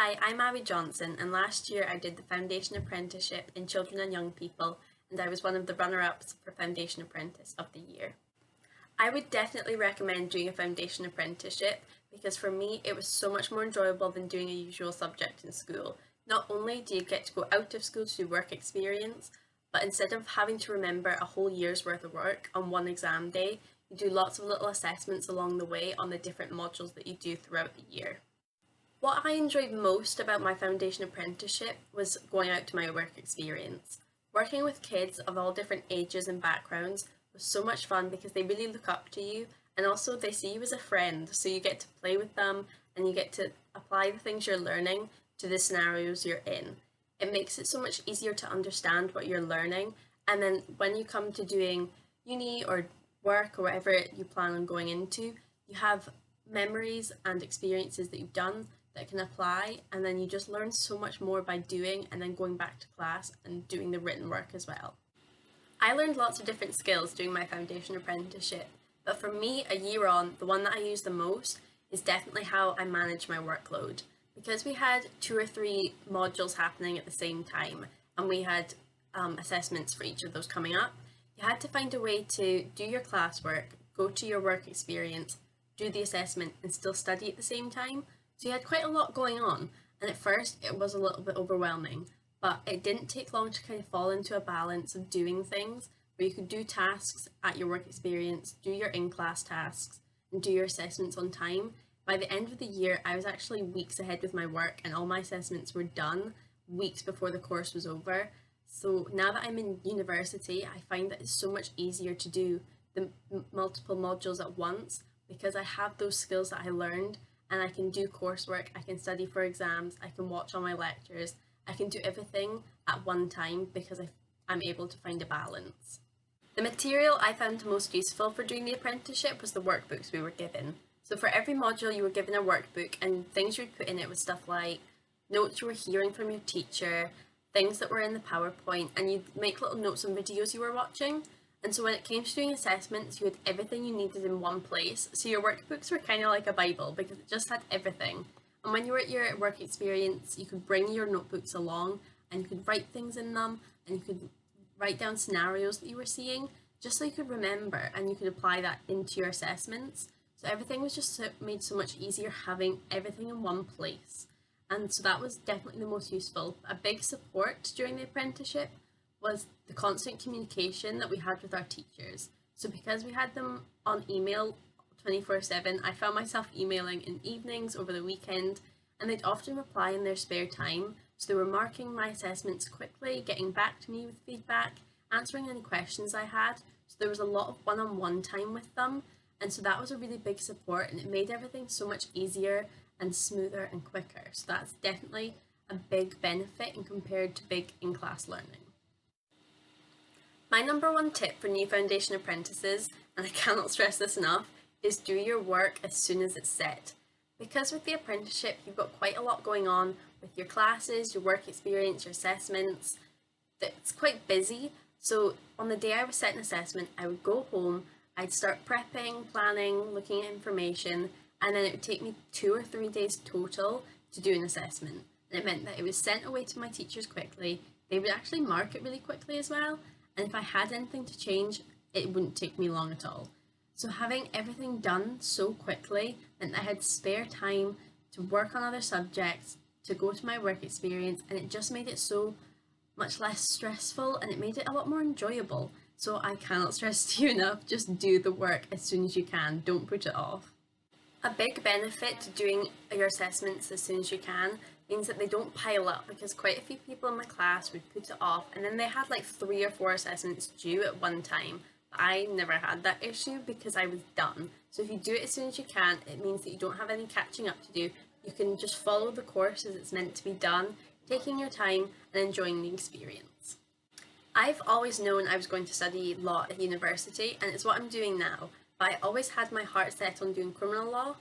Hi, I'm Abby Johnson, and last year I did the Foundation Apprenticeship in Children and Young People, and I was one of the runner-ups for Foundation Apprentice of the Year. I would definitely recommend doing a Foundation Apprenticeship because for me it was so much more enjoyable than doing a usual subject in school. Not only do you get to go out of school to do work experience, but instead of having to remember a whole year's worth of work on one exam day, you do lots of little assessments along the way on the different modules that you do throughout the year. What I enjoyed most about my foundation apprenticeship was going out to my work experience. Working with kids of all different ages and backgrounds was so much fun because they really look up to you and also they see you as a friend, so you get to play with them and you get to apply the things you're learning to the scenarios you're in. It makes it so much easier to understand what you're learning, and then when you come to doing uni or work or whatever you plan on going into, you have memories and experiences that you've done that can apply, and then you just learn so much more by doing and then going back to class and doing the written work as well. I learned lots of different skills doing my foundation apprenticeship, but for me, a year on, the one that I use the most is definitely how I manage my workload. Because we had 2 or 3 modules happening at the same time, and we had assessments for each of those coming up, you had to find a way to do your classwork, go to your work experience, do the assessment, and still study at the same time. So you had quite a lot going on, and at first it was a little bit overwhelming, but it didn't take long to kind of fall into a balance of doing things where you could do tasks at your work experience, do your in-class tasks, and do your assessments on time. By the end of the year, I was actually weeks ahead with my work, and all my assessments were done weeks before the course was over. So now that I'm in university, I find that it's so much easier to do the multiple modules at once because I have those skills that I learned, and I can do coursework, I can study for exams, I can watch all my lectures, I can do everything at one time because I'm able to find a balance. The material I found most useful for doing the apprenticeship was the workbooks we were given. So for every module you were given a workbook, and things you would put in it was stuff like notes you were hearing from your teacher, things that were in the PowerPoint, and you'd make little notes on videos you were watching. And so when it came to doing assessments, you had everything you needed in one place. So your workbooks were kind of like a Bible because it just had everything. And when you were at your work experience, you could bring your notebooks along and you could write things in them, and you could write down scenarios that you were seeing just so you could remember and you could apply that into your assessments. So everything was just made so much easier having everything in one place. And so that was definitely the most useful. A big support during the apprenticeship was the constant communication that we had with our teachers. So because we had them on email 24/7, I found myself emailing in evenings over the weekend, and they'd often reply in their spare time. So they were marking my assessments quickly, getting back to me with feedback, answering any questions I had. So there was a lot of one-on-one time with them, and so that was a really big support, and it made everything so much easier and smoother and quicker. So that's definitely a big benefit in compared to big in-class learning. My number one tip for new foundation apprentices, and I cannot stress this enough, is do your work as soon as it's set. Because with the apprenticeship, you've got quite a lot going on with your classes, your work experience, your assessments. It's quite busy. So on the day I was set an assessment, I would go home, I'd start prepping, planning, looking at information, and then it would take me 2 or 3 days total to do an assessment. And it meant that it was sent away to my teachers quickly. They would actually mark it really quickly as well. And if I had anything to change, it wouldn't take me long at all. So having everything done so quickly meant I had spare time to work on other subjects, to go to my work experience, and it just made it so much less stressful, and it made it a lot more enjoyable. So I cannot stress to you enough, just do the work as soon as you can, don't put it off. A big benefit to doing your assessments as soon as you can means that they don't pile up, because quite a few people in my class would put it off and then they had like 3 or 4 assessments due at one time. I never had that issue because I was done. So if you do it as soon as you can, it means that you don't have any catching up to do. You can just follow the course as it's meant to be done, taking your time and enjoying the experience. I've always known I was going to study law at university, and it's what I'm doing now. But I always had my heart set on doing criminal law,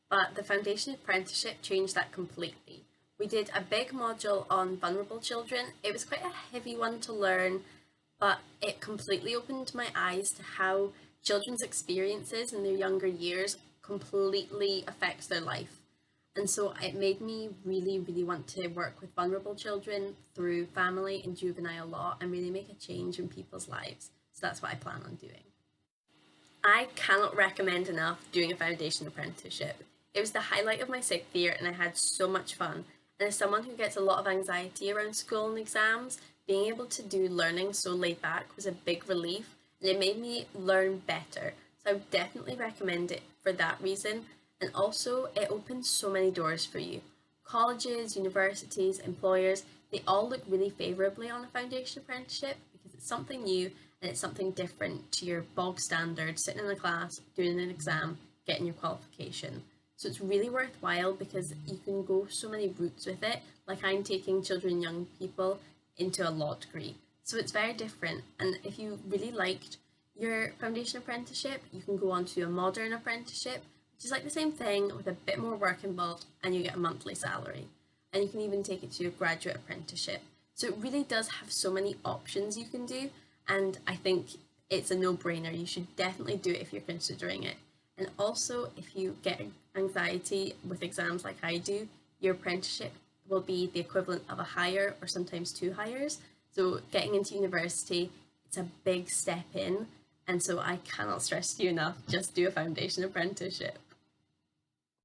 but the foundation apprenticeship changed that completely. We did a big module on vulnerable children. It was quite a heavy one to learn, but it completely opened my eyes to how children's experiences in their younger years completely affects their life. And so it made me really, really want to work with vulnerable children through family and juvenile law and really make a change in people's lives. So that's what I plan on doing. I cannot recommend enough doing a foundation apprenticeship. It was the highlight of my 6th year and I had so much fun. And as someone who gets a lot of anxiety around school and exams, being able to do learning so laid back was a big relief and it made me learn better. So I would definitely recommend it for that reason. And also, it opens so many doors for you. Colleges, universities, employers, they all look really favourably on a foundation apprenticeship because it's something new and it's something different to your bog standard sitting in a class, doing an exam, getting your qualification. So it's really worthwhile because you can go so many routes with it. Like I'm taking children and young people into a law degree. So it's very different. And if you really liked your foundation apprenticeship, you can go on to a modern apprenticeship, which is like the same thing with a bit more work involved and you get a monthly salary. And you can even take it to a graduate apprenticeship. So it really does have so many options you can do. And I think it's a no-brainer. You should definitely do it if you're considering it. And also, if you get anxiety with exams like I do, your apprenticeship will be the equivalent of a hire or sometimes 2 hires. So getting into university, it's a big step in. And so I cannot stress to you enough, just do a foundation apprenticeship.